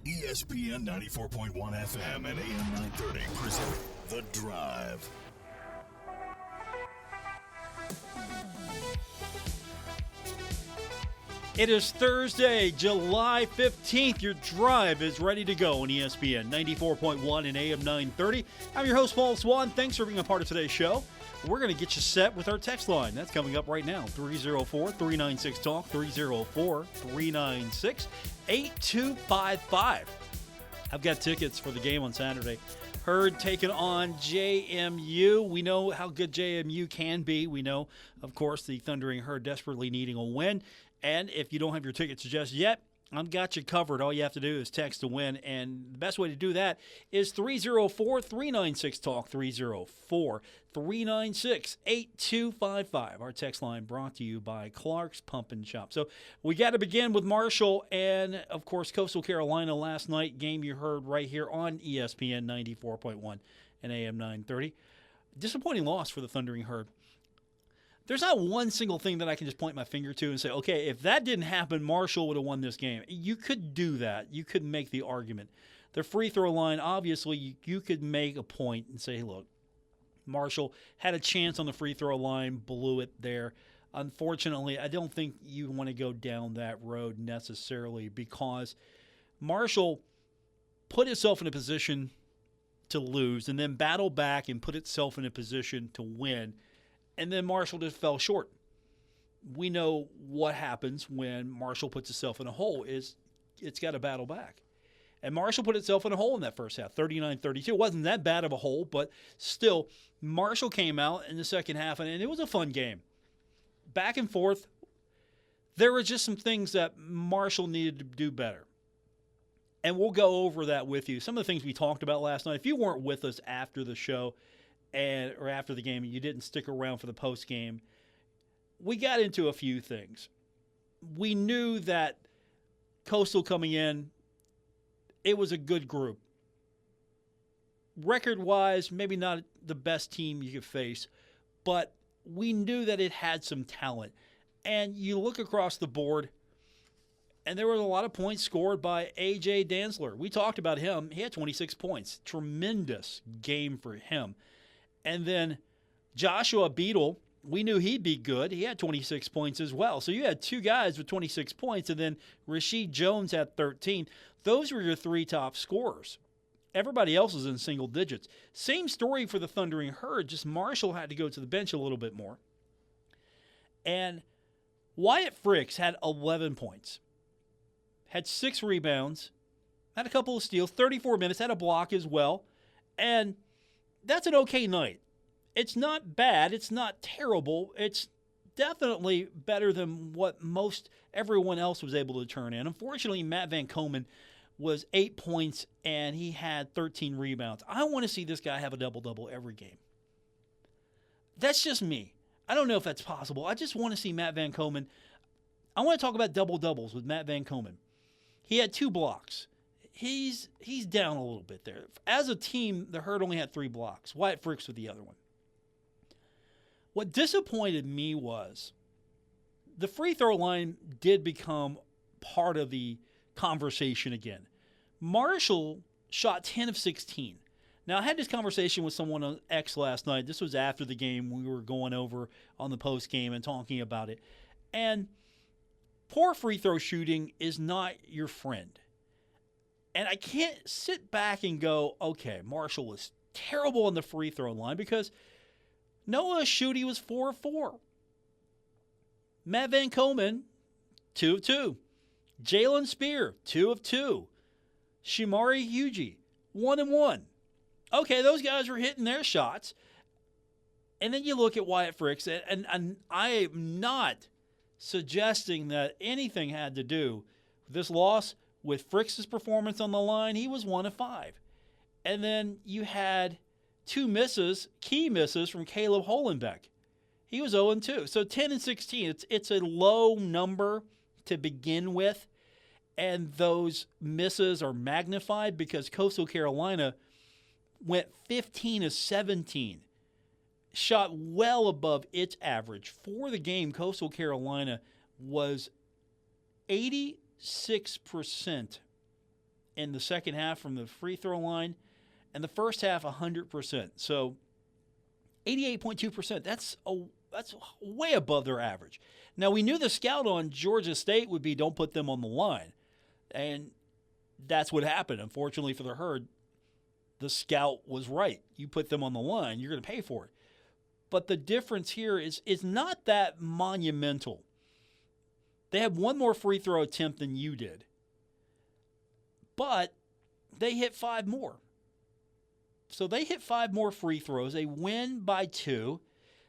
ESPN 94.1 FM and AM 930 present The Drive. It is Thursday, July 15th. Your drive is ready to go on ESPN 94.1 and AM 930. I'm your host, Paul Swann. Thanks for being a part of today's show. We're going to get you set with our text line. That's coming up right now, 304-396-TALK, 304-396-8255. I've got tickets for the game on Saturday. Herd taking on JMU. We know how good JMU can be. We know, of course, the Thundering Herd desperately needing a win. And if you don't have your tickets just yet, I've got you covered. All you have to do is text to win. And the best way to do that is 304-396-TALK, 304-396-8255. Our text line brought to you by Clark's Pump and Shop. So we got to begin with Marshall and, of course, Coastal Carolina last night. Game you heard right here on ESPN 94.1 and AM 930. Disappointing loss for the Thundering Herd. There's not one single thing that I can just point my finger to and say, okay, if that didn't happen, Marshall would have won this game. You could do that. You could make the argument. The free throw line, obviously, you could make a point and say, hey, look, Marshall had a chance on the free throw line, blew it there. Unfortunately, I don't think you want to go down that road necessarily because Marshall put itself in a position to lose and then battle back and put itself in a position to win. And then Marshall just fell short. We know what happens when Marshall puts itself in a hole is it's got to battle back. And Marshall put itself in a hole in that first half, 39-32. It wasn't that bad of a hole, but still, Marshall came out in the second half, and it was a fun game. Back and forth, there were just some things that Marshall needed to do better. And we'll go over that with you. Some of the things we talked about last night. If you weren't with us after the show, or after the game, and you didn't stick around for the post game, we got into a few things. We knew that Coastal coming in, it was a good group. Record-wise, maybe not the best team you could face, but we knew that it had some talent. And you look across the board, and there were a lot of points scored by A.J. Dantzler. We talked about him. He had 26 points. Tremendous game for him. And then Joshua Beadle, we knew he'd be good. He had 26 points as well. So you had two guys with 26 points, and then Rasheed Jones had 13. Those were your three top scorers. Everybody else was in single digits. Same story for the Thundering Herd, just Marshall had to go to the bench a little bit more. And Wyatt Fricks had 11 points, had 6 rebounds, had a couple of steals, 34 minutes, had a block as well. And that's an okay night. It's not bad. It's not terrible. It's definitely better than what everyone else was able to turn in. Unfortunately, Matt Van Komen was 8 points, and he had 13 rebounds. I want to see this guy have a double-double every game. That's just me. I don't know if that's possible. I just want to see Matt Van Komen. I want to talk about double-doubles with Matt Van Komen. He had 2 blocks. He's down a little bit there. As a team, the Herd only had 3 blocks. Wyatt Fricks with the other one. What disappointed me was the free throw line did become part of the conversation again. Marshall shot 10 of 16. Now, I had this conversation with someone on X last night. This was after the game. We were going over on the post game and talking about it. And poor free throw shooting is not your friend. And I can't sit back and go, okay, Marshall was terrible on the free throw line because Noah Schutte was 4 of 4. Matt Van Komen, 2 of 2. Jalen Spear, 2 of 2. Shimari Hugie, 1 of 1. Okay, those guys were hitting their shots. And then you look at Wyatt Fricks, and I am not suggesting that anything had to do with this loss. With Fricks' performance on the line, he was 1 of 5. And then you had 2 misses, key misses from Caleb Holenbeck. He was 0 and 2. So 10 and 16. It's a low number to begin with. And those misses are magnified because Coastal Carolina went 15 of 17. Shot well above its average. For the game, Coastal Carolina was 86% in the second half from the free throw line, and the first half 100%. So 88.2%. That's way above their average. Now, we knew the scout on Georgia State would be don't put them on the line, and that's what happened. Unfortunately for the Herd, the scout was right. You put them on the line, you're going to pay for it. But the difference here is not that monumental. They had one more free throw attempt than you did, but they hit 5 more. So they hit 5 more free throws. They win by 2.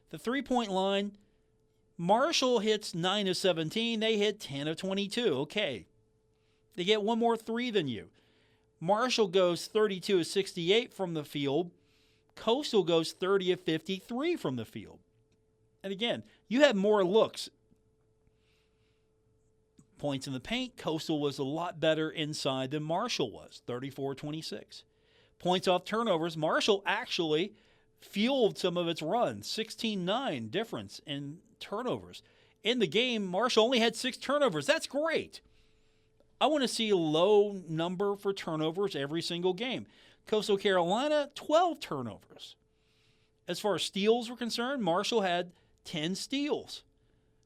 The three-point line, Marshall hits 9 of 17. They hit 10 of 22. Okay. They get one more 3 than you. Marshall goes 32 of 68 from the field. Coastal goes 30 of 53 from the field. And again, you have more looks. Points in the paint, Coastal was a lot better inside than Marshall was, 34-26. Points off turnovers, Marshall actually fueled some of its runs, 16-9 difference in turnovers. In the game, Marshall only had 6 turnovers. That's great. I want to see a low number for turnovers every single game. Coastal Carolina, 12 turnovers. As far as steals were concerned, Marshall had 10 steals.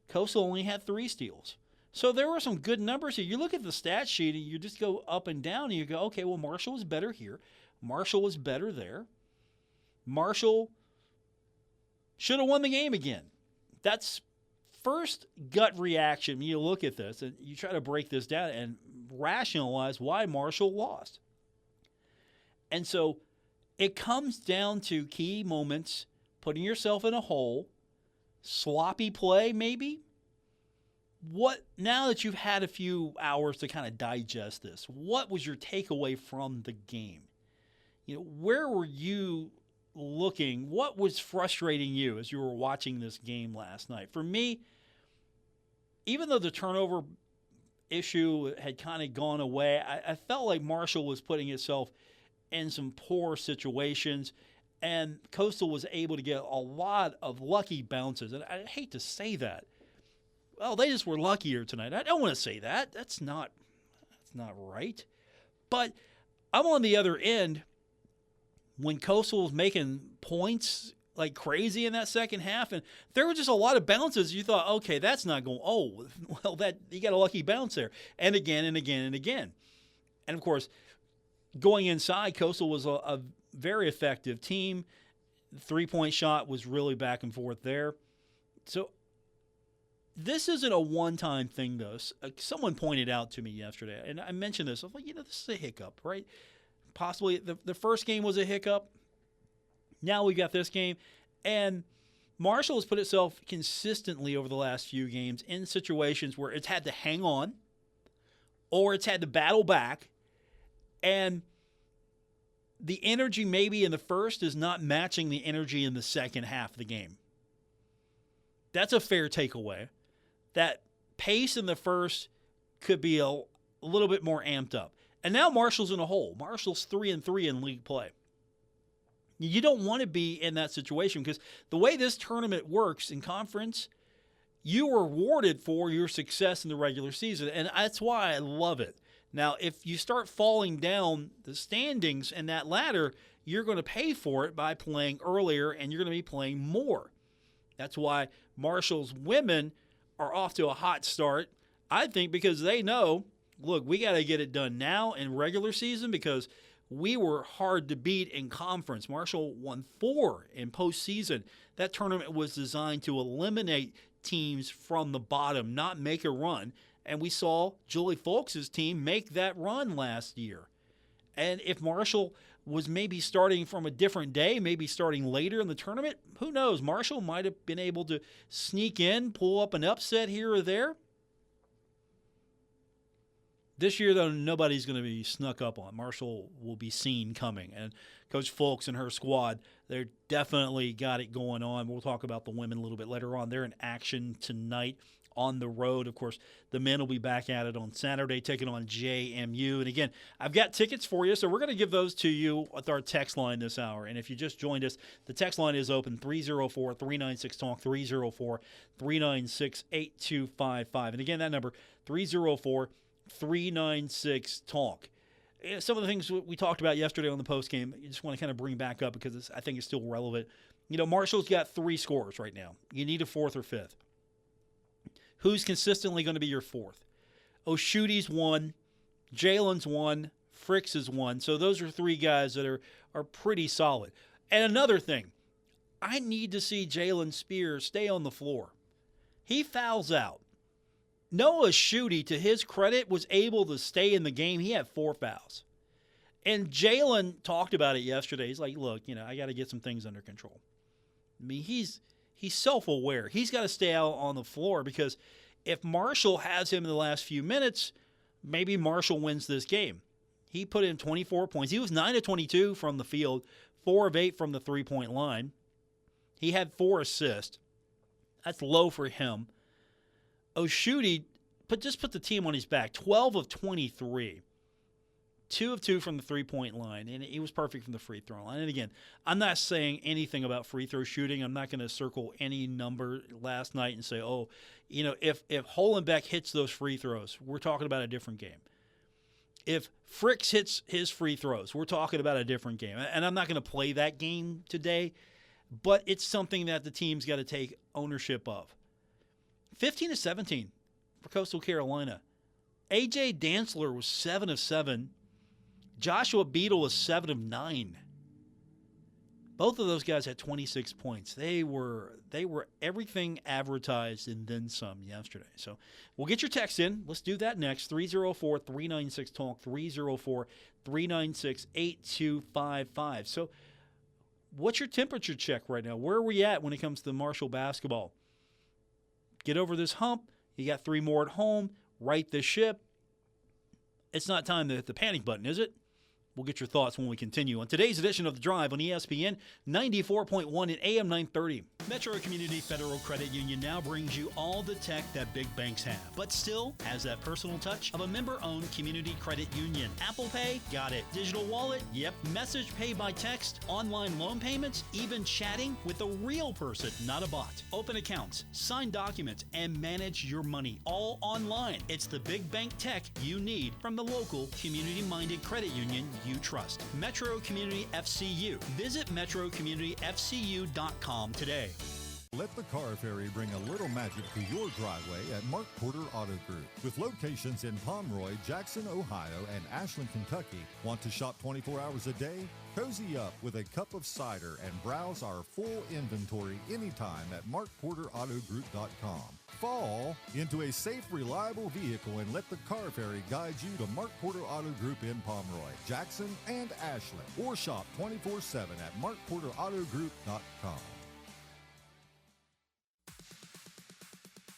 Coastal only had 3 steals. So there were some good numbers here. You look at the stat sheet and you just go up and down and you go, okay, well, Marshall was better here. Marshall was better there. Marshall should have won the game again. That's first gut reaction when you look at this and you try to break this down and rationalize why Marshall lost. And so it comes down to key moments, putting yourself in a hole, sloppy play maybe. Now that you've had a few hours to kind of digest this, what was your takeaway from the game? Where were you looking? What was frustrating you as you were watching this game last night? For me, even though the turnover issue had kind of gone away, I felt like Marshall was putting itself in some poor situations, and Coastal was able to get a lot of lucky bounces. And I hate to say that. Well, they just were luckier tonight. I don't want to say that. That's not right. But I'm on the other end when Coastal was making points like crazy in that second half, and there were just a lot of bounces. You thought, okay, that's not going. Oh, well, that you got a lucky bounce there, and again and again and again. And of course, going inside, Coastal was a very effective team. The 3-point shot was really back and forth there. So this isn't a one-time thing, though. Someone pointed out to me yesterday, and I mentioned this. I was like, this is a hiccup, right? Possibly the first game was a hiccup. Now we got this game. And Marshall has put itself consistently over the last few games in situations where it's had to hang on or it's had to battle back. And the energy maybe in the first is not matching the energy in the second half of the game. That's a fair takeaway. That pace in the first could be a little bit more amped up. And now Marshall's in a hole. Marshall's 3-3 in league play. You don't want to be in that situation because the way this tournament works in conference, you are rewarded for your success in the regular season. And that's why I love it. Now, if you start falling down the standings and that ladder, you're going to pay for it by playing earlier and you're going to be playing more. That's why Marshall's women are off to a hot start, I think, because they know, look, we got to get it done now in regular season because we were hard to beat in conference. Marshall won 4 in postseason. That tournament was designed to eliminate teams from the bottom, not make a run. And we saw Julie Folks' team make that run last year. And if Marshall was maybe starting from a different day, maybe starting later in the tournament, who knows? Marshall might have been able to sneak in, pull up an upset here or there. This year, though, nobody's going to be snuck up on. Marshall will be seen coming. And Coach Folks and her squad, they're definitely got it going on. We'll talk about the women a little bit later on. They're in action tonight on the road. Of course, the men will be back at it on Saturday, taking on JMU. And again, I've got tickets for you, so we're going to give those to you with our text line this hour. And if you just joined us, the text line is open, 304-396-TALK, 304-396-8255. And again, that number, 304-396-TALK. some of the things we talked about yesterday on the postgame, you just want to kind of bring back up because I think it's still relevant. Marshall's got 3 scores right now. You need a 4th or 5th. Who's consistently going to be your 4th? O'Shute's 1, Jalen's 1, Fricks is 1. So those are 3 guys that are pretty solid. And another thing, I need to see Jalen Spears stay on the floor. He fouls out. Noah Schutte, to his credit, was able to stay in the game. He had 4 fouls. And Jalen talked about it yesterday. He's like, look, I got to get some things under control. I mean, he's self-aware. He's got to stay out on the floor because if Marshall has him in the last few minutes, maybe Marshall wins this game. He put in 24 points. He was 9 of 22 from the field, 4 of 8 from the three-point line. He had 4 assists. That's low for him. O'Shutte just put the team on his back, 12 of 23. 2 of 2 from the three-point line, and he was perfect from the free throw line. And again, I'm not saying anything about free throw shooting. I'm not going to circle any number last night and say, if Holenbeck hits those free throws, we're talking about a different game. If Fricks hits his free throws, we're talking about a different game. And I'm not going to play that game today, but it's something that the team's got to take ownership of. 15 of 17 for Coastal Carolina. A.J. Dantzler was 7 of 7. Joshua Beadle was 7 of 9. Both of those guys had 26 points. They were everything advertised and then some yesterday. So we'll get your text in. Let's do that next. 304-396-TALK, 304-396-8255. So what's your temperature check right now? Where are we at when it comes to Marshall basketball? Get over this hump. You got 3 more at home. Right the ship. It's not time to hit the panic button, is it? We'll get your thoughts when we continue on today's edition of The Drive on ESPN 94.1 and AM 930. Metro Community Federal Credit Union now brings you all the tech that big banks have, but still has that personal touch of a member-owned community credit union. Apple Pay? Got it. Digital wallet? Yep. Message pay by text? Online loan payments? Even chatting with a real person, not a bot. Open accounts, sign documents, and manage your money all online. It's the big bank tech you need from the local community-minded credit union you trust. Metro Community FCU. Visit metrocommunityfcu.com today. Let the Car Ferry bring a little magic to your driveway at Mark Porter Auto Group. With locations in Pomeroy, Jackson, Ohio, and Ashland, Kentucky. Want to shop 24 hours a day? Cozy up with a cup of cider and browse our full inventory anytime at markporterautogroup.com. Fall into a safe, reliable vehicle and let the Car Ferry guide you to Mark Porter Auto Group in Pomeroy, Jackson, and Ashland. Or shop 24/7 at markporterautogroup.com.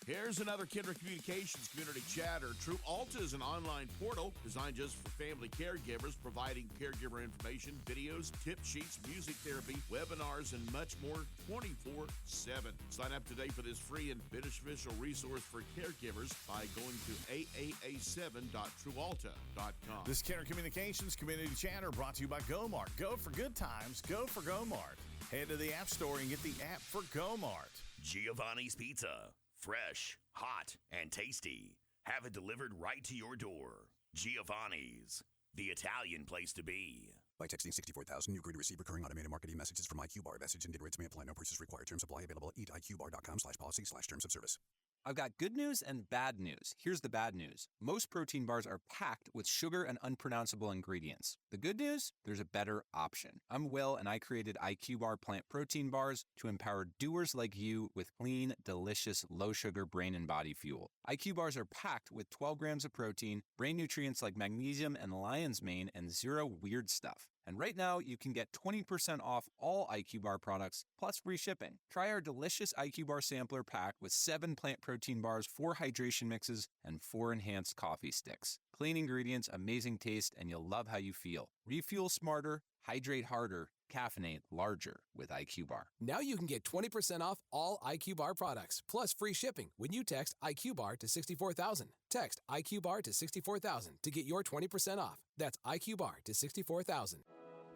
Here's another Kindred Communications Community Chatter. True Alta is an online portal designed just for family caregivers, providing caregiver information, videos, tip sheets, music therapy, webinars, and much more 24/7. Sign up today for this free and beneficial resource for caregivers by going to aaa7.truealta.com. This Kindred Communications Community Chatter brought to you by GoMart. Go for good times. Go for GoMart. Head to the App Store and get the app for GoMart. Giovanni's Pizza. Fresh, hot, and tasty. Have it delivered right to your door. Giovanni's, the Italian place to be. By texting 64,000, you agree to receive recurring automated marketing messages from IQ Bar. Message and data rates may apply. No purchase required. Terms apply. Available at eatiqbar.com/policy/terms of service. I've got good news and bad news. Here's the bad news. Most protein bars are packed with sugar and unpronounceable ingredients. The good news? There's a better option. I'm Will, and I created IQ Bar plant protein bars to empower doers like you with clean, delicious, low-sugar brain and body fuel. IQ Bars are packed with 12 grams of protein, brain nutrients like magnesium and lion's mane, and zero weird stuff. And right now, you can get 20% off all IQ Bar products, plus free shipping. Try our delicious IQ Bar sampler pack with 7 plant protein bars, 4 hydration mixes, and 4 enhanced coffee sticks. Clean ingredients, amazing taste, and you'll love how you feel. Refuel smarter, hydrate harder, caffeinate larger with IQ Bar. Now you can get 20% off all IQ Bar products, plus free shipping when you text IQ Bar to 64,000. Text IQ Bar to 64,000 to get your 20% off. That's IQ Bar to 64,000.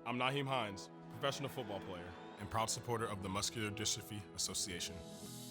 I'm Naheem Hines, professional football player and proud supporter of the Muscular Dystrophy Association.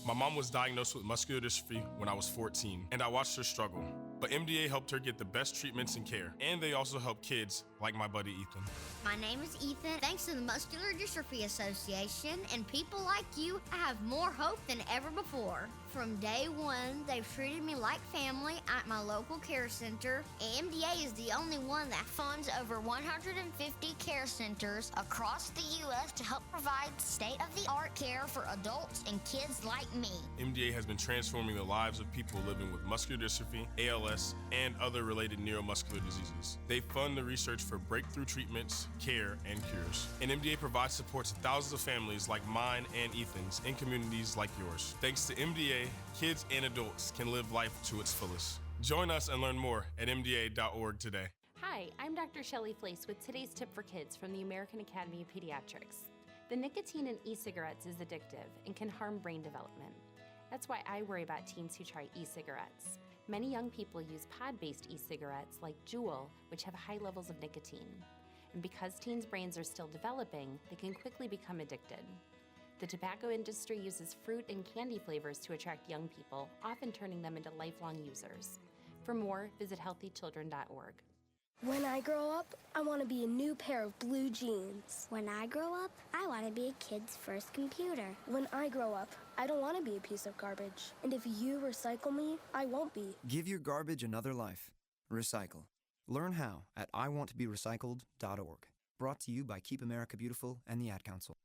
My mom was diagnosed with muscular dystrophy when I was 14, and I watched her struggle. But MDA helped her get the best treatments and care. And they also help kids like my buddy Ethan. My name is Ethan. Thanks to the Muscular Dystrophy Association and people like you, I have more hope than ever before. From day one, they've treated me like family at my local care center. MDA is the only one that funds over 150 care centers across the U.S. to help provide state-of-the-art care for adults and kids like me. MDA has been transforming the lives of people living with muscular dystrophy, ALS, and other related neuromuscular diseases. They fund the research for breakthrough treatments, care, and cures. And MDA provides support to thousands of families like mine and Ethan's in communities like yours. Thanks to MDA, kids and adults can live life to its fullest. Join us and learn more at MDA.org today. Hi, I'm Dr. Shelley Flace with today's tip for kids from the American Academy of Pediatrics. The nicotine in e-cigarettes is addictive and can harm brain development. That's why I worry about teens who try e-cigarettes. Many young people use pod-based e-cigarettes like Juul, which have high levels of nicotine. And because teens' brains are still developing, they can quickly become addicted. The tobacco industry uses fruit and candy flavors to attract young people, often turning them into lifelong users. For more, visit healthychildren.org. When I grow up, I want to be a new pair of blue jeans. When I grow up, I want to be a kid's first computer. When I grow up, I don't want to be a piece of garbage. And if you recycle me, I won't be. Give your garbage another life. Recycle. Learn how at iwanttoberecycled.org. Brought to you by Keep America Beautiful and the Ad Council.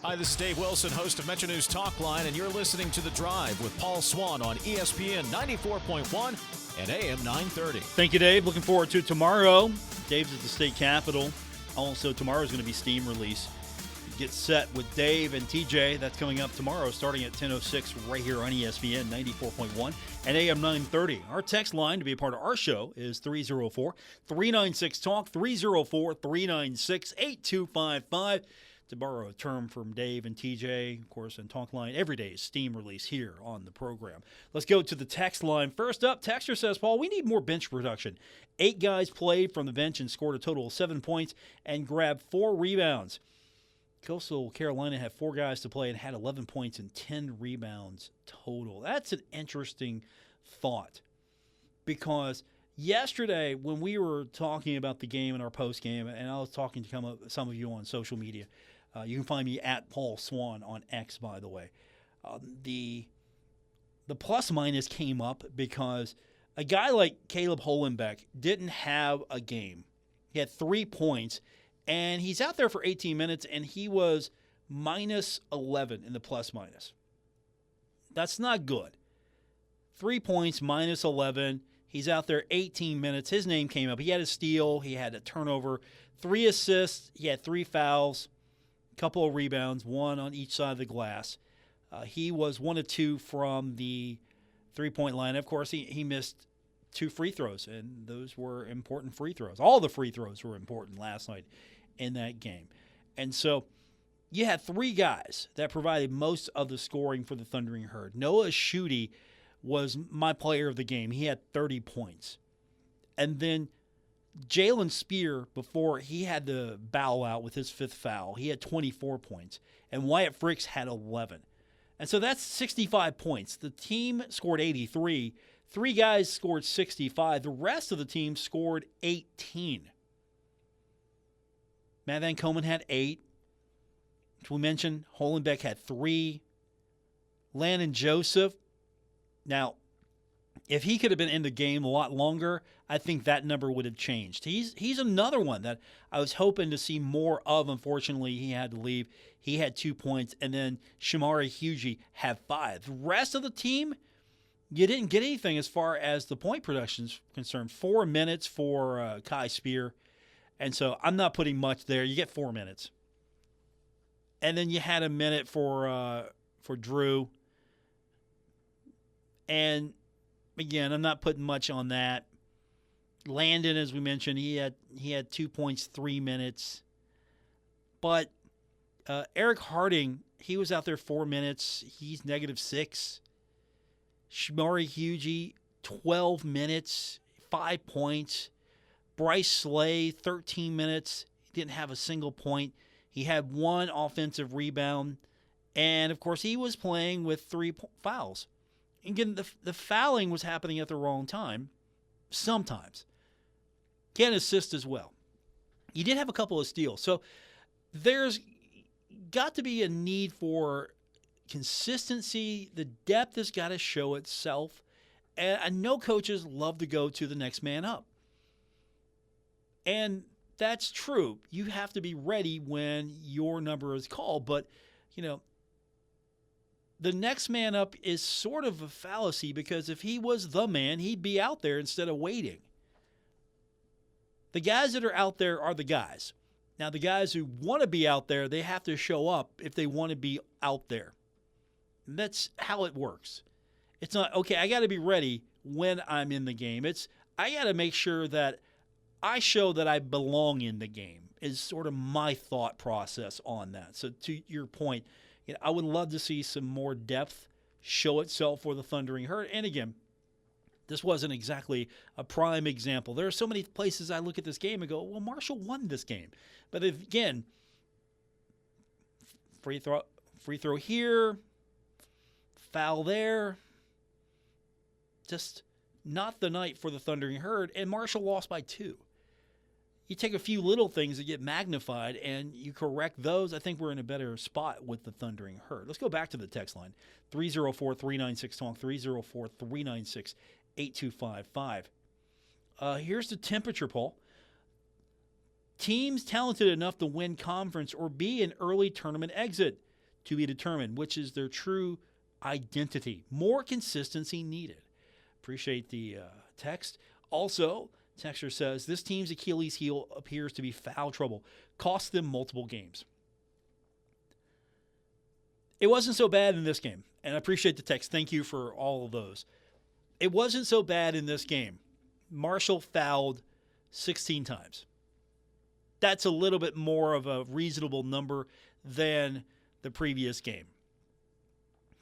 Hi, this is Dave Wilson, host of Metro News Talk Line, and you're listening to The Drive with Paul Swann on ESPN 94.1 and AM 930. Thank you, Dave. Looking forward to tomorrow. Dave's at the state capitol. Also, tomorrow is going to be steam release. Get set with Dave and TJ. That's coming up tomorrow starting at 10:06 right here on ESPN 94.1 and AM 930. Our text line to be a part of our show is 304-396-TALK, 304-396-8255. To borrow a term from Dave and TJ, of course, and Talk Line, every day is steam release here on the program. Let's go to the text line. First up, texter says, Paul, we need more bench production. 8 guys played from the bench and scored a total of 7 points and grabbed 4 rebounds. Coastal Carolina had 4 guys to play and had 11 points and 10 rebounds total. That's an interesting thought because yesterday when we were talking about the game in our post game, and I was talking to some of you on social media, you can find me at Paul Swann on X, by the way. The plus minus came up because a guy like Caleb Holenbeck didn't have a game. He had 3 points, and he's out there for 18 minutes, and he was minus 11 in the plus minus. That's not good. 3 points, minus 11. He's out there 18 minutes. His name came up. He had a steal. He had a turnover. 3 assists. He had 3 fouls. Couple of rebounds, 1 on each side of the glass. He was 1 of 2 from the three-point line. Of course, he missed 2 free throws, and those were important free throws. All the free throws were important last night in that game. And so you had 3 guys that provided most of the scoring for the Thundering Herd. Noah Schutte was my player of the game. He had 30 points. And then Jalen Spear, before he had to bow out with his 5th foul, he had 24 points. And Wyatt Fricks had 11. And so that's 65 points. The team scored 83. 3 guys scored 65. The rest of the team scored 18. Matt Van Komen had 8. As we mentioned, Holenbeck had 3. Landon Joseph. Now, if he could have been in the game a lot longer, I think that number would have changed. He's another one that I was hoping to see more of. Unfortunately, he had to leave. He had 2 points, and then Shamari Hugie had 5. The rest of the team, you didn't get anything as far as the point production is concerned. 4 minutes for Kai Spear, and so I'm not putting much there. You get 4 minutes. And then you had a minute for Drew. And again, I'm not putting much on that. Landon, as we mentioned, he had 2 points, 3 minutes. But Eric Harding, he was out there 4 minutes. He's -6. Shamari Hugie, 12 minutes, 5 points. Bryce Slay, 13 minutes. He didn't have a single point. He had one offensive rebound. And, of course, he was playing with 3 fouls. Again, the fouling was happening at the wrong time sometimes. Can assist as well. He did have a couple of steals. So there's got to be a need for consistency. The depth has got to show itself. And I know coaches love to go to the next man up. And that's true. You have to be ready when your number is called. But, the next man up is sort of a fallacy because if he was the man, he'd be out there instead of waiting. The guys that are out there are the guys. Now, the guys who want to be out there, they have to show up if they want to be out there. And that's how it works. It's not, okay, I got to be ready when I'm in the game. It's, I got to make sure that I show that I belong in the game is sort of my thought process on that. So to your point, I would love to see some more depth show itself for the Thundering Herd. And again, this wasn't exactly a prime example. There are so many places I look at this game and go, well, Marshall won this game. But again, free throw here, foul there. Just not the night for the Thundering Herd. And Marshall lost by 2. You take a few little things that get magnified and you correct those, I think we're in a better spot with the Thundering Herd. Let's go back to the text line, 304-396-TALK, 304-396-8255. Here's the temperature, Paul. Teams talented enough to win conference or be an early tournament exit to be determined, which is their true identity. More consistency needed. Appreciate the text. Also, texter says, this team's Achilles heel appears to be foul trouble. Cost them multiple games. It wasn't so bad in this game. And I appreciate the text. Thank you for all of those. It wasn't so bad in this game. Marshall fouled 16 times. That's a little bit more of a reasonable number than the previous game.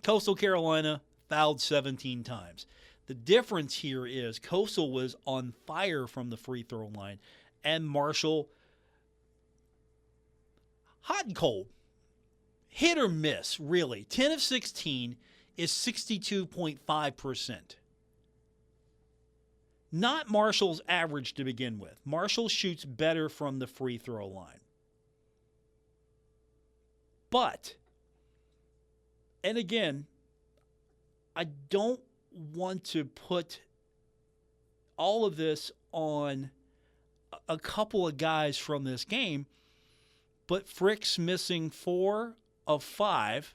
Coastal Carolina fouled 17 times. The difference here is Coastal was on fire from the free throw line, and Marshall, hot and cold, hit or miss, really. 10 of 16 is 62.5%. Not Marshall's average to begin with. Marshall shoots better from the free throw line. But, and again, I don't want to put all of this on a couple of guys from this game, but Frick's missing 4 of 5.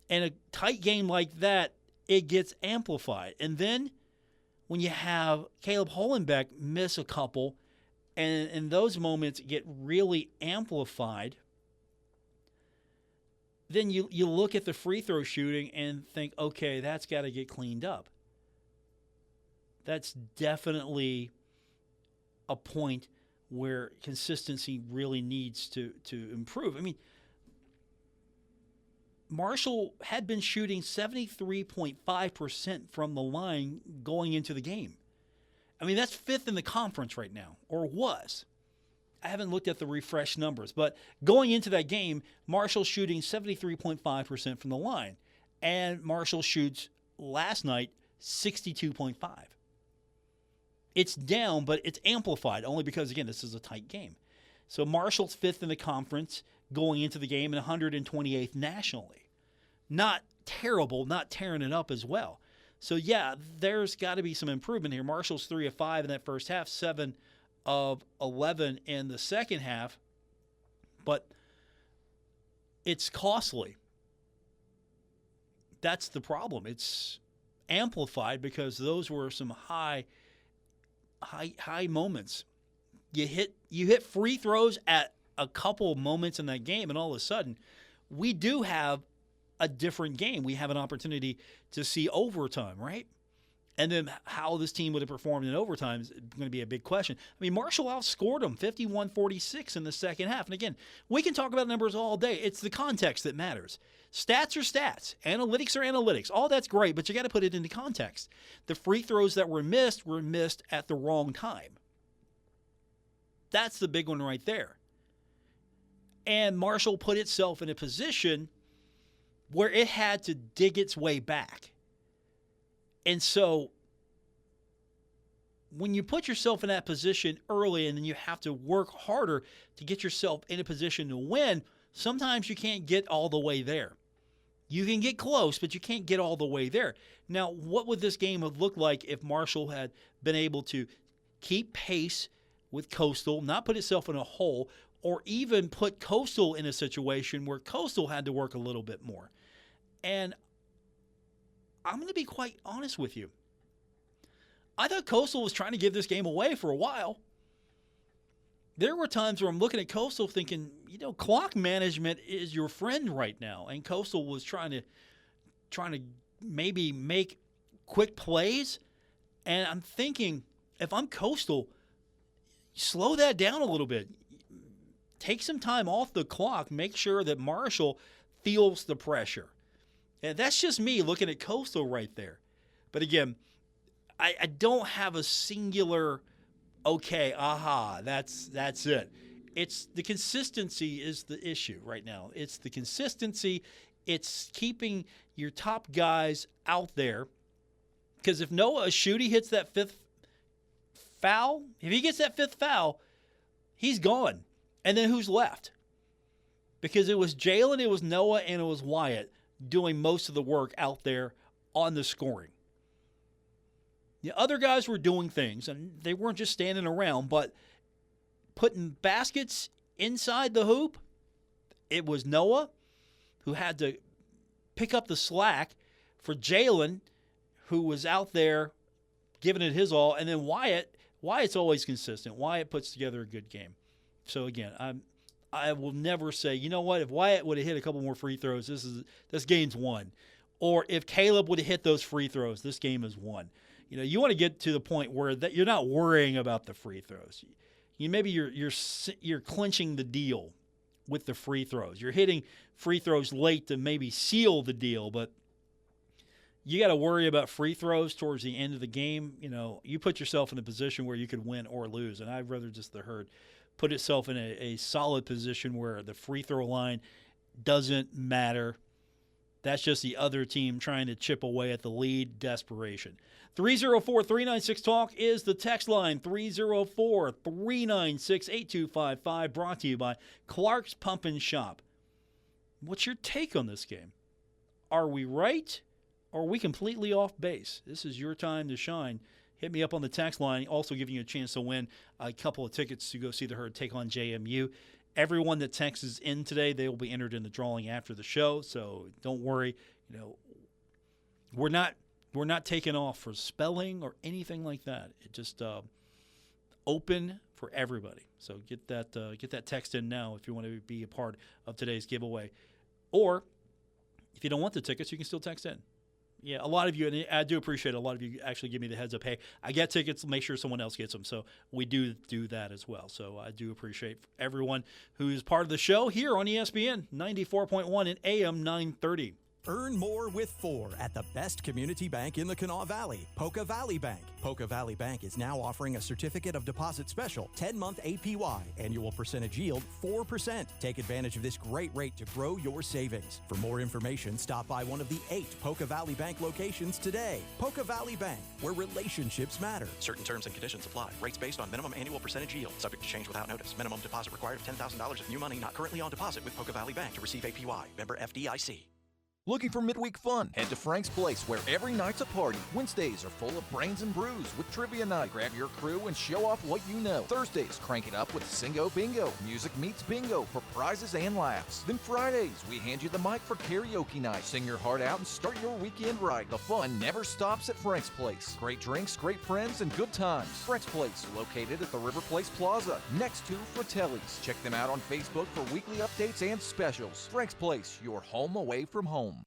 And a tight game like that, it gets amplified. And then when you have Caleb Hollenbeck miss a couple, and in those moments get really amplified, then you look at the free throw shooting and think, okay, that's got to get cleaned up. That's definitely a point where consistency really needs to improve. I mean, Marshall had been shooting 73.5% from the line going into the game. I mean, that's 5th in the conference right now, or was. I haven't looked at the refreshed numbers, but going into that game, Marshall shooting 73.5% from the line, and Marshall shoots last night 62.5. It's down, but it's amplified only because, again, this is a tight game. So Marshall's 5th in the conference going into the game and 128th nationally. Not terrible, not tearing it up as well. So, yeah, there's got to be some improvement here. Marshall's 3 of 5 in that first half, 7 of 11 in the second half, but it's costly. That's the problem. It's amplified because those were some high moments. You hit free throws at a couple moments in that game, and all of a sudden, we do have a different game. We have an opportunity to see overtime, right? And then how this team would have performed in overtime is going to be a big question. I mean, Marshall outscored them 51-46 in the second half. And again, we can talk about numbers all day. It's the context that matters. Stats are stats. Analytics are analytics. All that's great, but you got to put it into context. The free throws that were missed at the wrong time. That's the big one right there. And Marshall put itself in a position where it had to dig its way back. And so when you put yourself in that position early and then you have to work harder to get yourself in a position to win, sometimes you can't get all the way there. You can get close, but you can't get all the way there. Now, what would this game have looked like if Marshall had been able to keep pace with Coastal, not put itself in a hole, or even put Coastal in a situation where Coastal had to work a little bit more? And I'm going to be quite honest with you. I thought Coastal was trying to give this game away for a while. There were times where I'm looking at Coastal thinking, clock management is your friend right now. And Coastal was trying to maybe make quick plays. And I'm thinking, if I'm Coastal, slow that down a little bit. Take some time off the clock. Make sure that Marshall feels the pressure. And that's just me looking at Coastal right there. But again, I don't have a singular, that's it. It's the consistency is the issue right now. It's the consistency. It's keeping your top guys out there. Because if Noah Aschuti hits that fifth foul, if he gets that fifth foul, he's gone. And then who's left? Because it was Jalen, it was Noah, and it was Wyatt doing most of the work out there on the scoring. The other guys were doing things, and they weren't just standing around, but putting baskets inside the hoop, it was Noah who had to pick up the slack for Jalen, who was out there giving it his all, and then Wyatt's always consistent. Wyatt puts together a good game. So again, I will never say, you know what, if Wyatt would have hit a couple more free throws, this game's won. Or if Caleb would have hit those free throws, this game is won. You want to get to the point where that you're not worrying about the free throws. Maybe you're clinching the deal with the free throws. You're hitting free throws late to maybe seal the deal, but you got to worry about free throws towards the end of the game. You put yourself in a position where you could win or lose, and I'd rather just the Herd put itself in a solid position where the free throw line doesn't matter. That's just the other team trying to chip away at the lead. Desperation. 304-396-TALK is the text line. 304-396-8255. Brought to you by Clark's Pump and Shop. What's your take on this game? Are we right or are we completely off base? This is your time to shine. Hit me up on the text line. Also giving you a chance to win a couple of tickets to go see the Herd take on JMU. Everyone that texts in today, they will be entered in the drawing after the show. So don't worry. We're not taking off for spelling or anything like that. It just open for everybody. So get that text in now if you want to be a part of today's giveaway. Or if you don't want the tickets, you can still text in. Yeah, a lot of you, and I do appreciate it, a lot of you actually give me the heads up, hey, I get tickets, make sure someone else gets them. So we do that as well. So I do appreciate everyone who is part of the show here on ESPN 94.1 and AM 930. Earn more with 4 at the best community bank in the Kanawha Valley, Poca Valley Bank. Poca Valley Bank is now offering a certificate of deposit special, 10-month APY, annual percentage yield 4%. Take advantage of this great rate to grow your savings. For more information, stop by one of the 8 Poca Valley Bank locations today. Poca Valley Bank, where relationships matter. Certain terms and conditions apply. Rates based on minimum annual percentage yield. Subject to change without notice. Minimum deposit required of $10,000 of new money not currently on deposit with Poca Valley Bank to receive APY. Member FDIC. Looking for midweek fun? Head to Frank's Place, where every night's a party. Wednesdays are full of brains and brews with trivia night. Grab your crew and show off what you know. Thursdays, crank it up with Singo Bingo. Music meets bingo for prizes and laughs. Then Fridays, we hand you the mic for karaoke night. Sing your heart out and start your weekend right. The fun never stops at Frank's Place. Great drinks, great friends, and good times. Frank's Place, located at the River Place Plaza, next to Fratelli's. Check them out on Facebook for weekly updates and specials. Frank's Place, your home away from home.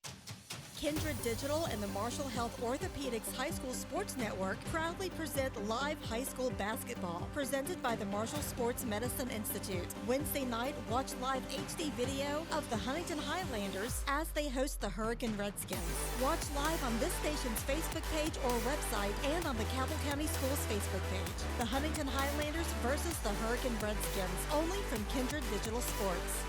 Kindred Digital and the Marshall Health Orthopedics High School Sports Network proudly present live high school basketball, presented by the Marshall Sports Medicine Institute. Wednesday night, watch live HD video of the Huntington Highlanders as they host the Hurricane Redskins. Watch live on this station's Facebook page or website and on the Cabell County Schools Facebook page. The Huntington Highlanders versus the Hurricane Redskins, only from Kindred Digital Sports.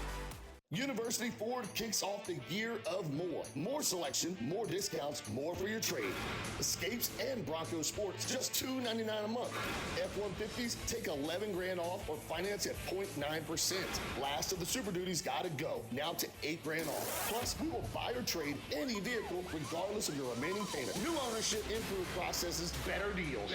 University Ford kicks off the year of more. More selection, more discounts, more for your trade. Escapes and Bronco Sports, just $299 a month. F-150s, take $11,000 off or finance at 0.9%. Last of the Super Duties gotta go, now to $8,000 off. Plus, we will buy or trade any vehicle regardless of your remaining payment. New ownership, improved processes, better deals.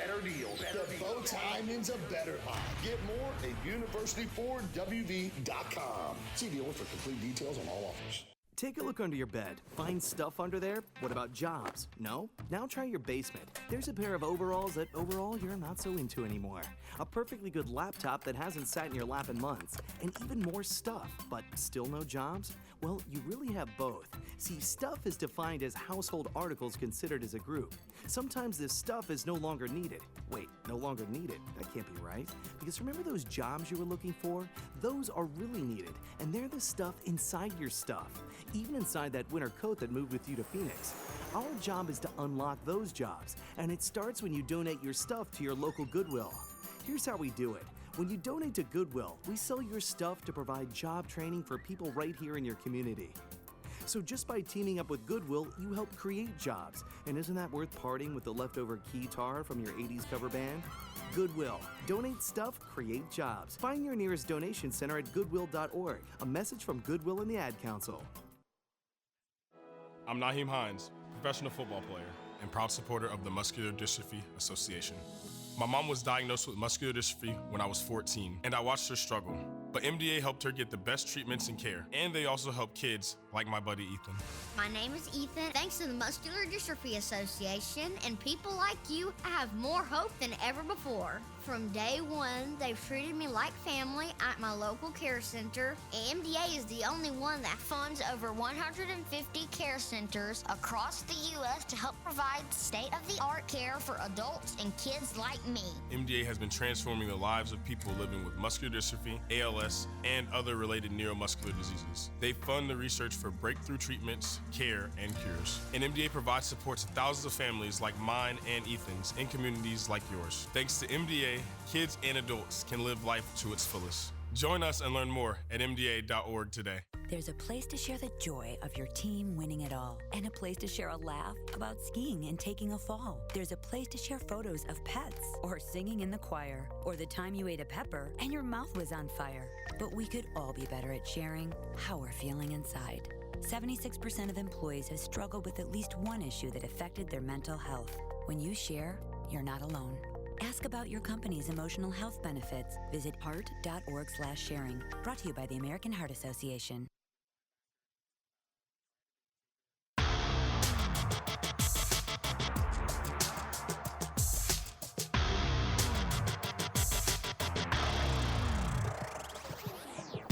The bow tie means a better buy. Get more at universityfordwv.com. See dealer for complete details on all offers. Take a look under your bed. Find stuff under there? What about jobs? No? Now try your basement. There's a pair of overalls that overall you're not so into anymore. A perfectly good laptop that hasn't sat in your lap in months. And even more stuff, but still no jobs? Well, you really have both. See, stuff is defined as household articles considered as a group. Sometimes this stuff is no longer needed. Wait, no longer needed? That can't be right. Because remember those jobs you were looking for? Those are really needed, and they're the stuff inside your stuff. Even inside that winter coat that moved with you to Phoenix. Our job is to unlock those jobs, and it starts when you donate your stuff to your local Goodwill. Here's how we do it. When you donate to Goodwill, we sell your stuff to provide job training for people right here in your community. So just by teaming up with Goodwill, you help create jobs. And isn't that worth parting with the leftover guitar from your 80s cover band? Goodwill. Donate stuff, create jobs. Find your nearest donation center at goodwill.org. A message from Goodwill and the Ad Council. I'm Naheem Hines, professional football player and proud supporter of the Muscular Dystrophy Association. My mom was diagnosed with muscular dystrophy when I was 14, and I watched her struggle. But MDA helped her get the best treatments and care, and they also help kids like my buddy Ethan. My name is Ethan. Thanks to the Muscular Dystrophy Association and people like you, I have more hope than ever before. From day one, they've treated me like family at my local care center. AMDA is the only one that funds over 150 care centers across the U.S. to help provide state-of-the-art care for adults and kids like me. MDA has been transforming the lives of people living with muscular dystrophy, ALS, and other related neuromuscular diseases. They fund the research for breakthrough treatments, care, and cures. And MDA provides support to thousands of families like mine and Ethan's in communities like yours. Thanks to MDA, kids and adults can live life to its fullest. Join us and learn more at mda.org today. There's a place to share the joy of your team winning it all, and a place to share a laugh about skiing and taking a fall. There's a place to share photos of pets, or singing in the choir, or the time you ate a pepper and your mouth was on fire. But we could all be better at sharing how we're feeling inside. 76% of employees have struggled with at least one issue that affected their mental health. When you share, you're not alone. Ask about your company's emotional health benefits. Visit heart.org/sharing. Brought to you by the American Heart Association.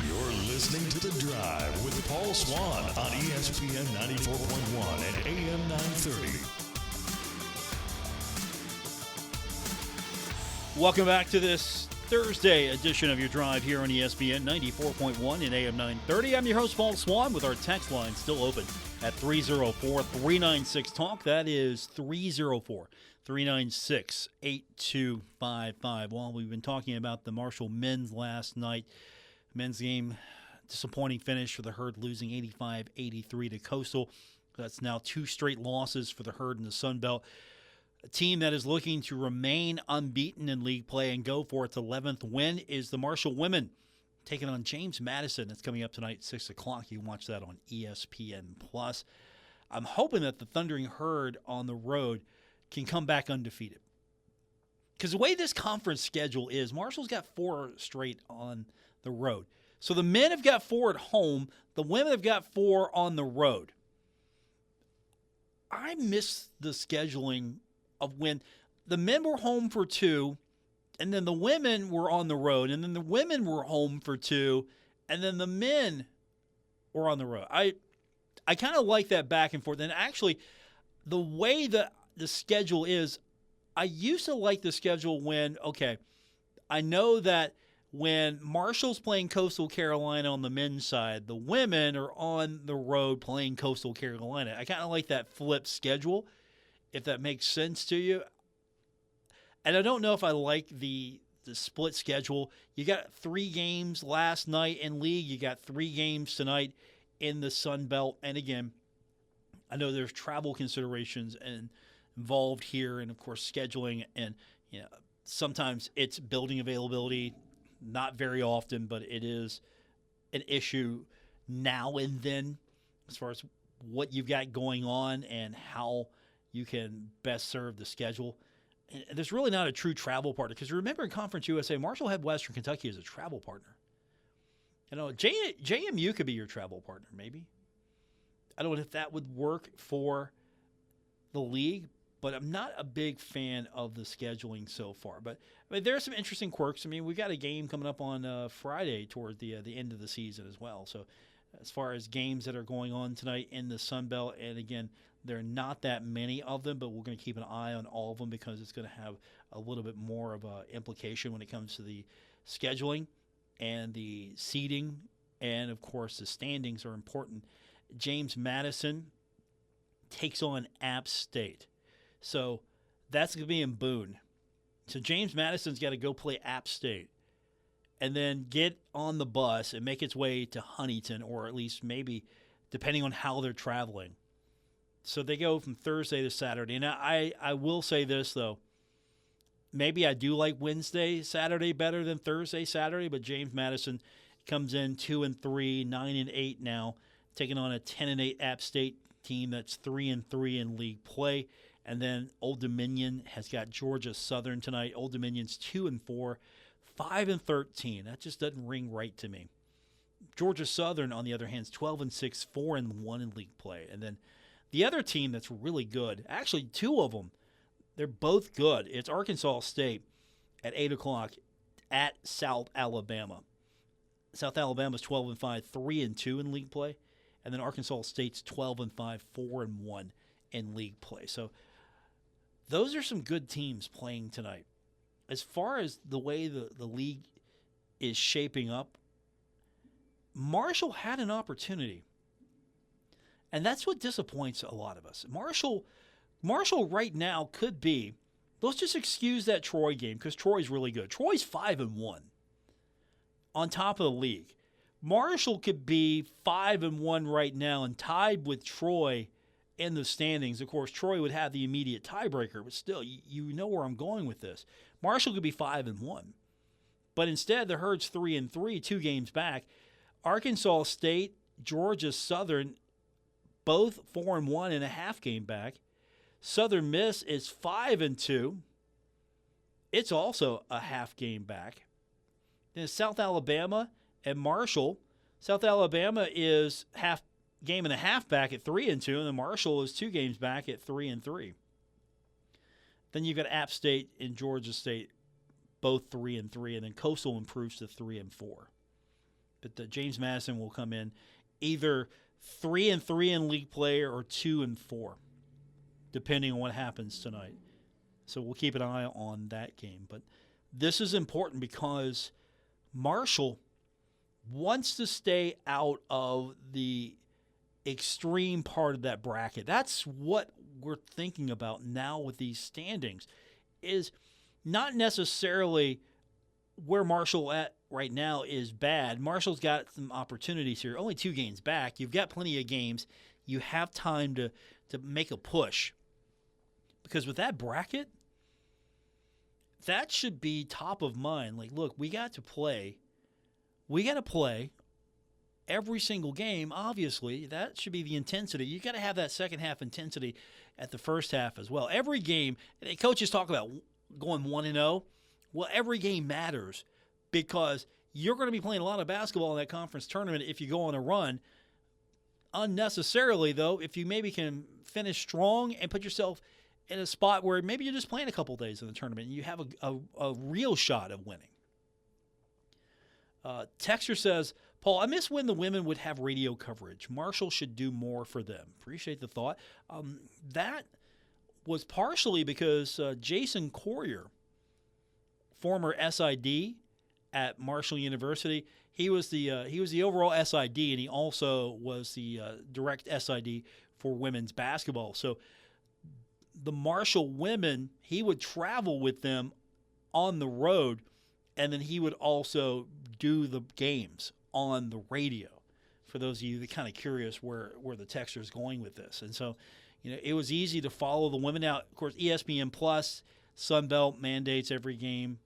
You're listening to The Drive with Paul Swann on ESPN 94.1 and AM 930. Welcome back to this Thursday edition of your drive here on ESPN 94.1 and AM 930. I'm your host, Paul Swann, with our text line still open at 304-396-TALK. That is 304-396-8255. Well, we've been talking about the Marshall men's last night. Men's game, disappointing finish for the Herd, losing 85-83 to Coastal. That's now 2 straight losses for the Herd in the Sun Belt. A team that is looking to remain unbeaten in league play and go for its 11th win is the Marshall women, taking on James Madison. It's coming up tonight at 6 o'clock. You can watch that on ESPN+. I'm hoping that the Thundering Herd on the road can come back undefeated. Because the way this conference schedule is, Marshall's got 4 straight on the road. So the men have got 4 at home. The women have got 4 on the road. I miss the scheduling of when the men were home for 2, and then the women were on the road, and then the women were home for 2, and then the men were on the road. I I kind of like that back and forth. And actually, the way the schedule is, I used to like the schedule when, okay, I know that when Marshall's playing Coastal Carolina on the men's side, the women are on the road playing Coastal Carolina. I kind of like that flip schedule, if that makes sense to you. And I don't know if I like the split schedule. You got 3 games last night in league. You got 3 games tonight in the Sun Belt. And again, I know there's travel considerations involved here, and of course scheduling, and sometimes it's building availability. Not very often, but it is an issue now and then as far as what you've got going on and how you can best serve the schedule. And there's really not a true travel partner, because remember in Conference USA, Marshall had Western Kentucky as a travel partner. JMU could be your travel partner, maybe. I don't know if that would work for the league, but I'm not a big fan of the scheduling so far. But there are some interesting quirks. We got a game coming up on Friday toward the end of the season as well. So as far as games that are going on tonight in the Sun Belt, and again, there are not that many of them, but we're going to keep an eye on all of them because it's going to have a little bit more of an implication when it comes to the scheduling and the seeding, and of course the standings are important. James Madison takes on App State. So that's going to be in Boone. So James Madison's got to go play App State and then get on the bus and make its way to Huntington, or at least maybe depending on how they're traveling. So they go from Thursday to Saturday. And I will say this, though. Maybe I do like Wednesday, Saturday better than Thursday, Saturday, but James Madison comes in 2-3, 9-8 now, taking on a 10-8 App State team that's 3-3 in league play. And then Old Dominion has got Georgia Southern tonight. Old Dominion's 2-4, 5-13. That just doesn't ring right to me. Georgia Southern, on the other hand, is 12-6, 4-1 in league play. And then the other team that's really good, actually 2 of them, they're both good. It's Arkansas State at 8 o'clock at South Alabama. South Alabama's 12-5, 3-2 in league play. And then Arkansas State's 12-5, 4-1 in league play. So those are some good teams playing tonight. As far as the way the league is shaping up, Marshall had an opportunity. And that's what disappoints a lot of us. Marshall right now could be, let's just excuse that Troy game because Troy's really good. Troy's 5-1 on top of the league. Marshall could be 5-1 right now and tied with Troy in the standings. Of course, Troy would have the immediate tiebreaker, but still, you know where I'm going with this. Marshall could be 5-1. But instead, the Herd's 3-3, 2 games back. Arkansas State, Georgia Southern, both 4-1 and a half game back. Southern Miss is 5-2. It's also a half game back. Then South Alabama and Marshall. South Alabama is half game and a half back at 3-2, and then Marshall is 2 games back at 3-3. Then you've got App State and Georgia State, both 3-3, and then Coastal improves to 3-4. But James Madison will come in either 3-3 in league play or 2-4, depending on what happens tonight. So we'll keep an eye on that game. But this is important because Marshall wants to stay out of the extreme part of that bracket. That's what we're thinking about now with these standings, is not necessarily where Marshall at right now is bad. Marshall's got some opportunities here. Only 2 games back. You've got plenty of games. You have time to make a push. Because with that bracket, that should be top of mind. Like, look, we got to play every single game. Obviously, that should be the intensity. You got to have that second half intensity at the first half as well. Every game, coaches talk about going 1-0. Well, every game matters because you're going to be playing a lot of basketball in that conference tournament if you go on a run. Unnecessarily, though, if you maybe can finish strong and put yourself in a spot where maybe you're just playing a couple days in the tournament and you have a real shot of winning. Texter says, Paul, I miss when the women would have radio coverage. Marshall should do more for them. Appreciate the thought. That was partially because Jason Corrier, former SID at Marshall University, he was the overall SID, and he also was the direct SID for women's basketball. So the Marshall women, he would travel with them on the road, and then he would also do the games on the radio. For those of you that are kind of curious where the texter is going with this. And so, it was easy to follow the women out. Of course, ESPN Plus, Sunbelt mandates every game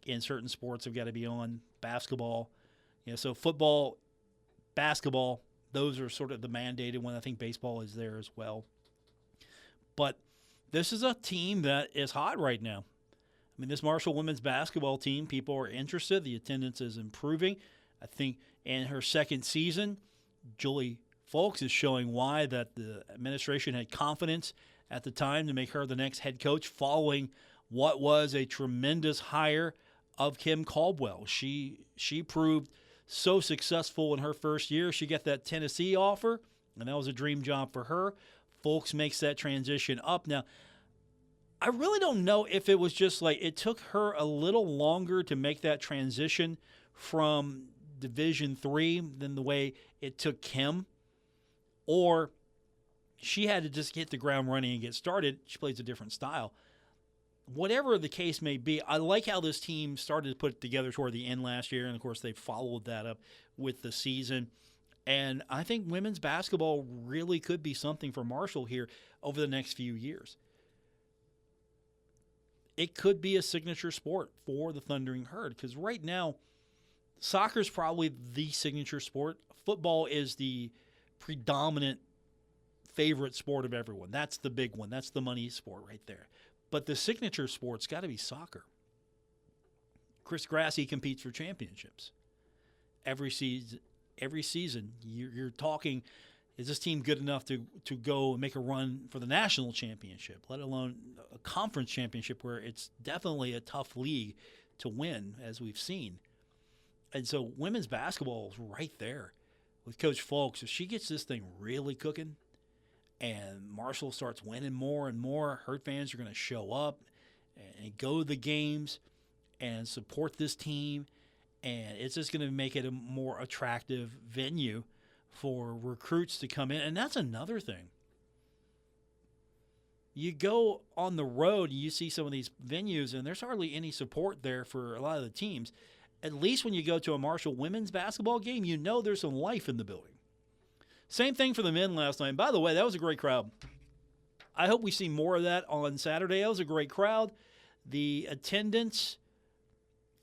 in certain sports have got to be on. Basketball, so football, basketball, those are sort of the mandated one. I think baseball is there as well. But this is a team that is hot right now. I mean, this Marshall women's basketball team, people are interested. The attendance is improving. I think in her second season, Julie Folks is showing why that the administration had confidence at the time to make her the next head coach following what was a tremendous hire of Kim Caldwell. She proved so successful in her first year. She got that Tennessee offer, and that was a dream job for her. Folks makes that transition up. Now, I really don't know if it was just like it took her a little longer to make that transition from Division III than the way it took Kim, or she had to just hit the ground running and get started. She plays a different style. Whatever the case may be, I like how this team started to put it together toward the end last year, and of course they followed that up with the season. And I think women's basketball really could be something for Marshall here over the next few years. It could be a signature sport for the Thundering Herd, because right now, soccer is probably the signature sport. Football is the predominant favorite sport of everyone. That's the big one. That's the money sport right there. But the signature sport's got to be soccer. Chris Grassi competes for championships. Every season, you're talking, is this team good enough to go and make a run for the national championship, let alone a conference championship where it's definitely a tough league to win, as we've seen. And so women's basketball is right there with Coach Folks. If she gets this thing really cooking, and Marshall starts winning more and more, Herd fans are going to show up and go to the games and support this team. And it's just going to make it a more attractive venue for recruits to come in. And that's another thing. You go on the road, you see some of these venues, and there's hardly any support there for a lot of the teams. At least when you go to a Marshall women's basketball game, you know there's some life in the building. Same thing for the men last night. And by the way, that was a great crowd. I hope we see more of that on Saturday. That was a great crowd. The attendance,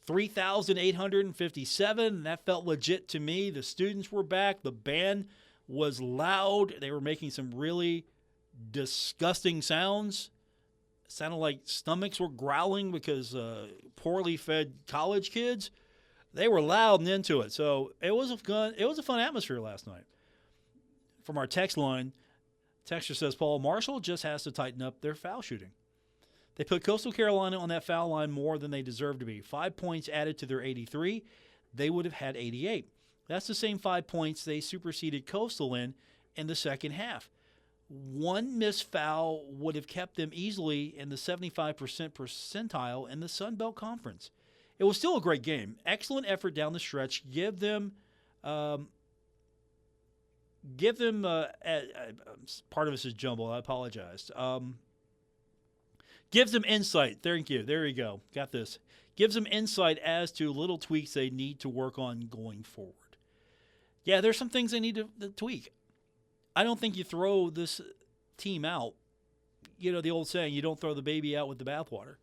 3,857. That felt legit to me. The students were back. The band was loud. They were making some really disgusting sounds. It sounded like stomachs were growling because poorly fed college kids. They were loud and into it. So it was a fun atmosphere last night. From our text line, texter says, Paul, Marshall just has to tighten up their foul shooting. They put Coastal Carolina on that foul line more than they deserve to be. 5 points added to their 83. They would have had 88. That's the same 5 points they superseded Coastal in the second half. One missed foul would have kept them easily in the 75% percentile in the Sun Belt Conference. It was still a great game. Excellent effort down the stretch. Give them part of this is jumbled. I apologize. Gives them insight. Thank you. There you go. Got this. Gives them insight as to little tweaks they need to work on going forward. Yeah, there's some things they need to tweak. I don't think you throw this team out. You know, the old saying, you don't throw the baby out with the bathwater.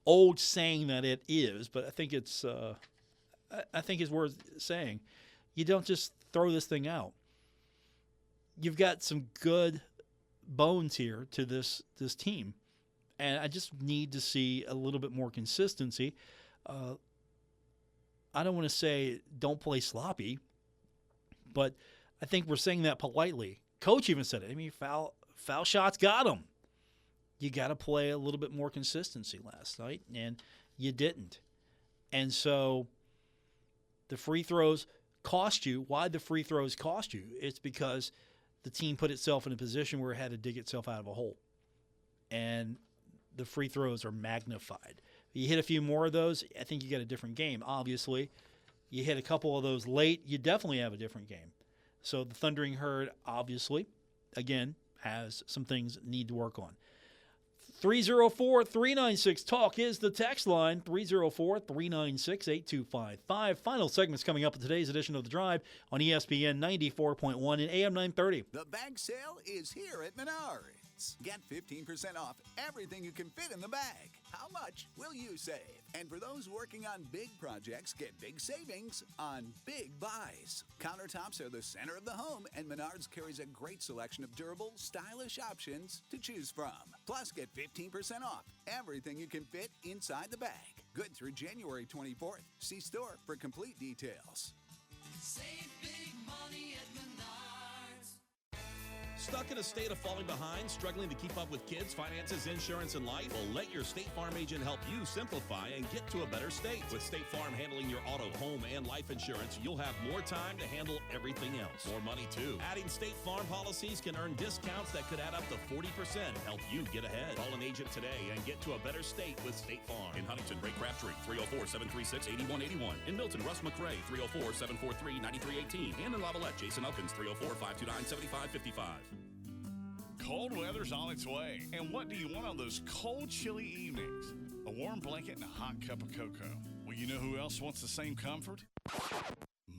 Old saying that it is, but I think it's worth saying. You don't just throw this thing out. You've got some good bones here to this team, and I just need to see a little bit more consistency. I don't want to say don't play sloppy, but I think we're saying that politely. Coach even said it. I mean, foul shots got them. You got to play a little bit more consistency last night, and you didn't. And so The free throws cost you. Why the free throws cost you? It's because the team put itself in a position where it had to dig itself out of a hole. And the free throws are magnified. You hit a few more of those, I think you get a different game. Obviously, you hit a couple of those late, you definitely have a different game. So the Thundering Herd, obviously, again, has some things need to work on. 304-396-TALK is the text line, 304-396-8255. Final segments coming up in today's edition of The Drive on ESPN 94.1 and AM 930. The bag sale is here at Menards. Get 15% off everything you can fit in the bag. How much will you save? And for those working on big projects, get big savings on big buys. Countertops are the center of the home, and Menards carries a great selection of durable, stylish options to choose from. Plus, get 15% off everything you can fit inside the bag. Good through January 24th. See store for complete details. Save big money at Menards. Stuck in a state of falling behind, struggling to keep up with kids, finances, insurance, and life? Well, let your State Farm agent help you simplify and get to a better state. With State Farm handling your auto, home, and life insurance, you'll have more time to handle everything else. More money, too. Adding State Farm policies can earn discounts that could add up to 40%. Help you get ahead. Call an agent today and get to a better state with State Farm. In Huntington, Ray Crabtree, 304-736-8181. In Milton, Russ McRae, 304-743-9318. And in Lavalette, Jason Elkins, 304-529-7555. Cold weather's on its way, and what do you want on those cold, chilly evenings? A warm blanket and a hot cup of cocoa. Well, you know who else wants the same comfort?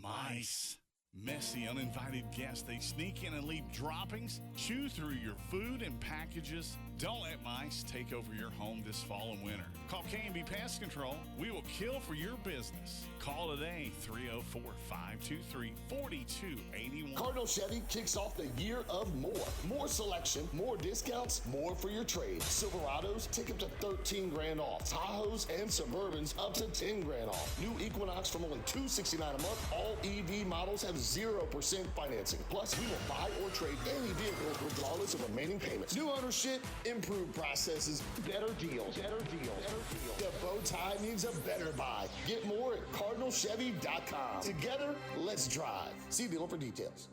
Mice. Messy, uninvited guests. They sneak in and leave droppings, chew through your food and packages. Don't let mice take over your home this fall and winter. Call K&B Pest Control. We will kill for your business. Call today, 304-523-4281. Cardinal Chevy kicks off the year of more. More selection, more discounts, more for your trade. Silverados take up to $13,000 off. Tahoes and Suburbans up to $10,000 off. New Equinox from only $269 a month. All EV models have 0% financing. Plus, we will buy or trade any vehicle regardless of remaining payments. New ownership, improved processes, better deals. Better deals. The bow tie means a better buy. Get more at CardinalChevy.com. Together, let's drive. See dealer for details.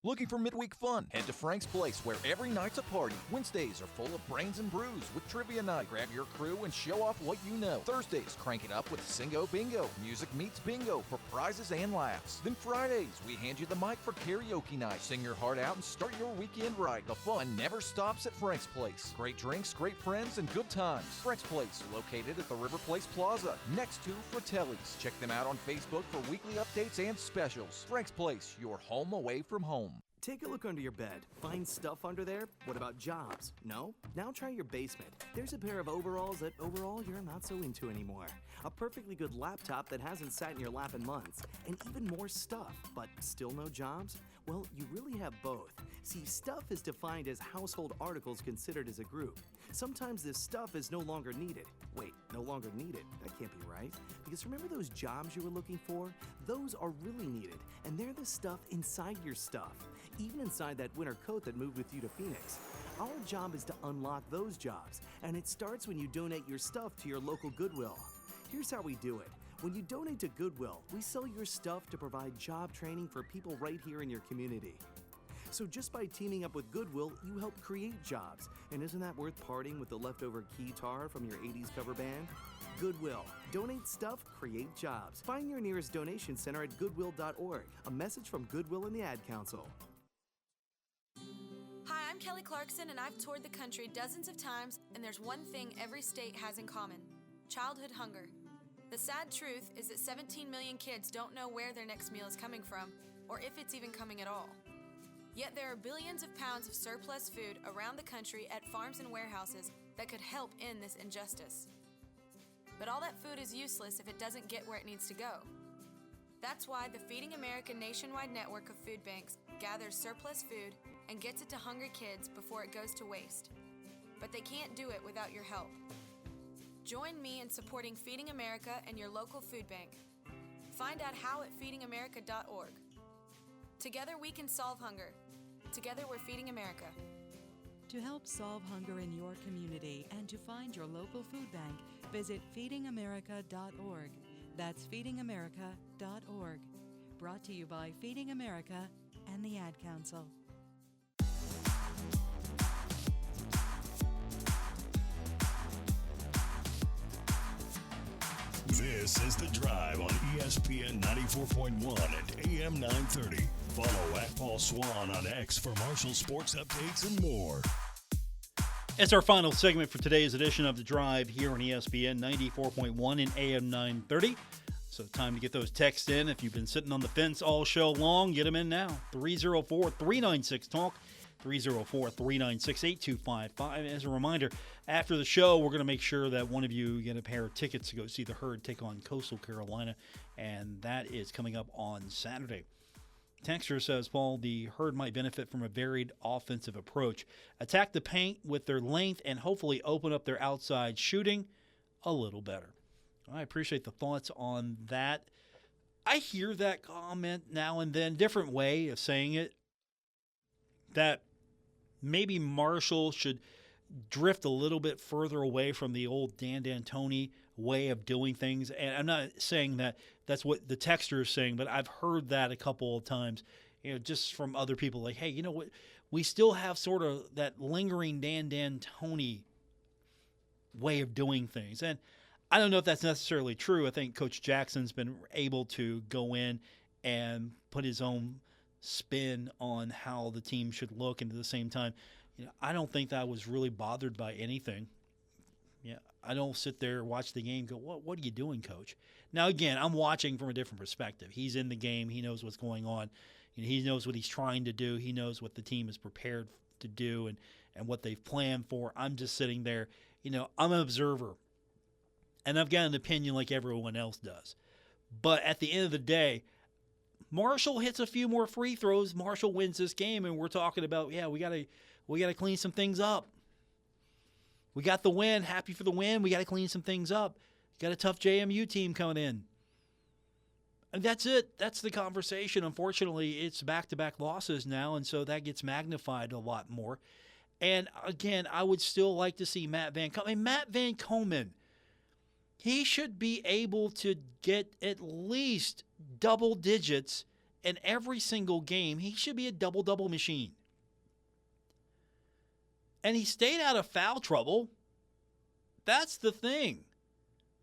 Looking for midweek fun? Head to Frank's Place, where every night's a party. Wednesdays are full of brains and brews with trivia night. Grab your crew and show off what you know. Thursdays, crank it up with Singo Bingo. Music meets bingo for prizes and laughs. Then Fridays, we hand you the mic for karaoke night. Sing your heart out and start your weekend right. The fun never stops at Frank's Place. Great drinks, great friends, and good times. Frank's Place, located at the River Place Plaza, next to Fratelli's. Check them out on Facebook for weekly updates and specials. Frank's Place, your home away from home. Take a look under your bed. Find stuff under there? What about jobs? No? Now try your basement. There's a pair of overalls that overall you're not so into anymore. A perfectly good laptop that hasn't sat in your lap in months. And even more stuff, but still no jobs? Well, you really have both. See, stuff is defined as household articles considered as a group. Sometimes this stuff is no longer needed. Wait, no longer needed? That can't be right. Because remember those jobs you were looking for? Those are really needed, and they're the stuff inside your stuff. Even inside that winter coat that moved with you to Phoenix. Our job is to unlock those jobs, and it starts when you donate your stuff to your local Goodwill. Here's how we do it. When you donate to Goodwill, we sell your stuff to provide job training for people right here in your community. So just by teaming up with Goodwill, you help create jobs. And isn't that worth parting with the leftover guitar from your 80s cover band? Goodwill. Donate stuff, create jobs. Find your nearest donation center at goodwill.org. A message from Goodwill and the Ad Council. Hi, I'm Kelly Clarkson, and I've toured the country dozens of times, and there's one thing every state has in common: childhood hunger. The sad truth is that 17 million kids don't know where their next meal is coming from, or if it's even coming at all. Yet there are billions of pounds of surplus food around the country at farms and warehouses that could help end this injustice. But all that food is useless if it doesn't get where it needs to go. That's why the Feeding America nationwide network of food banks gathers surplus food and gets it to hungry kids before it goes to waste. But they can't do it without your help. Join me in supporting Feeding America and your local food bank. Find out how at feedingamerica.org. Together we can solve hunger. Together we're Feeding America. To help solve hunger in your community and to find your local food bank, visit feedingamerica.org. That's feedingamerica.org. Brought to you by Feeding America and the Ad Council. This is The Drive on ESPN 94.1 and AM 930. Follow at Paul Swann on X for Marshall sports updates and more. It's our final segment for today's edition of The Drive here on ESPN 94.1 and AM 930. So time to get those texts in. If you've been sitting on the fence all show long, get them in now. 304-396-TALK. 304-396-8255. As a reminder, after the show, we're going to make sure that one of you get a pair of tickets to go see the Herd take on Coastal Carolina, and that is coming up on Saturday. Texter says, Paul, the Herd might benefit from a varied offensive approach. Attack the paint with their length and hopefully open up their outside shooting a little better. I appreciate the thoughts on that. I hear that comment now and then, different way of saying it, that maybe Marshall should drift a little bit further away from the old Dan D'Antoni way of doing things. And I'm not saying that that's what the texter is saying, but I've heard that a couple of times, just from other people, like, hey, you know what? We still have sort of that lingering Dan D'Antoni way of doing things. And I don't know if that's necessarily true. I think Coach Jackson's been able to go in and put his own spin on how the team should look, and at the same time, I don't think that I was really bothered by anything. I don't sit there, watch the game, go, what are you doing, Coach? Now, again, I'm watching from a different perspective. He's in the game. He knows what's going on. He knows what he's trying to do. He knows what the team is prepared to do and what they've planned for. I'm just sitting there. I'm an observer, and I've got an opinion like everyone else does. But at the end of the day, Marshall hits a few more free throws. Marshall wins this game, and we're talking about, we got to clean some things up. We got the win. Happy for the win. We got to clean some things up. Got a tough JMU team coming in. And that's it. That's the conversation. Unfortunately, it's back-to-back losses now, and so that gets magnified a lot more. And, again, I would still like to see Matt Van Komen. Matt Van Komen, he should be able to get at least double digits in every single game. He should be a double-double machine. And he stayed out of foul trouble. That's the thing.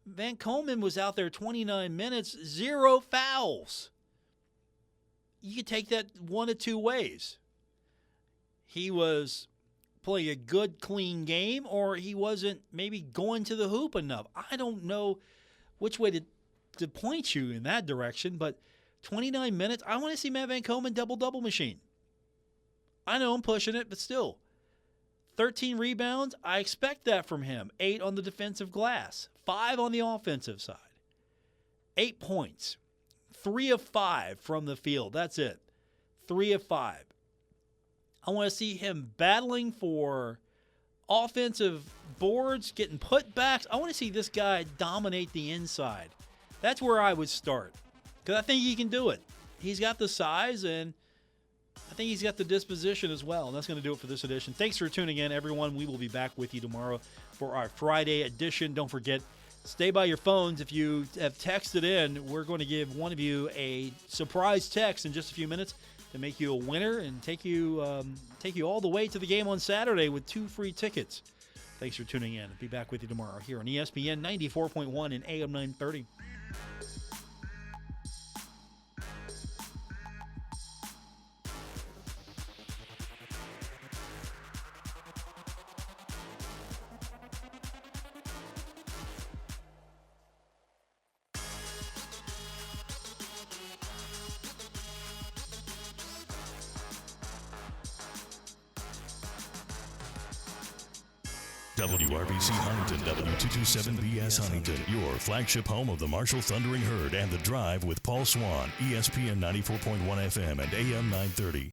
Van Komen was out there 29 minutes, 0 fouls. You could take that one of two ways. He was playing a good, clean game, or he wasn't maybe going to the hoop enough. I don't know which way to point you in that direction, but 29 minutes, I want to see Matt Van Komen double-double machine. I know I'm pushing it, but still. 13 rebounds, I expect that from him. 8 on the defensive glass. 5 on the offensive side. 8 points. 3 of 5 from the field. That's it. 3 of 5. I want to see him battling for offensive boards, getting putbacks. I want to see this guy dominate the inside. That's where I would start, because I think he can do it. He's got the size, and I think he's got the disposition as well. And that's going to do it for this edition. Thanks for tuning in, everyone. We will be back with you tomorrow for our Friday edition. Don't forget, stay by your phones. If you have texted in, we're going to give one of you a surprise text in just a few minutes to make you a winner and take you all the way to the game on Saturday with 2 free tickets. Thanks for tuning in. Be back with you tomorrow here on ESPN 94.1 and AM 930. WRBC Huntington, W227BS Huntington, your flagship home of the Marshall Thundering Herd and The Drive with Paul Swann, ESPN 94.1 FM and AM 930.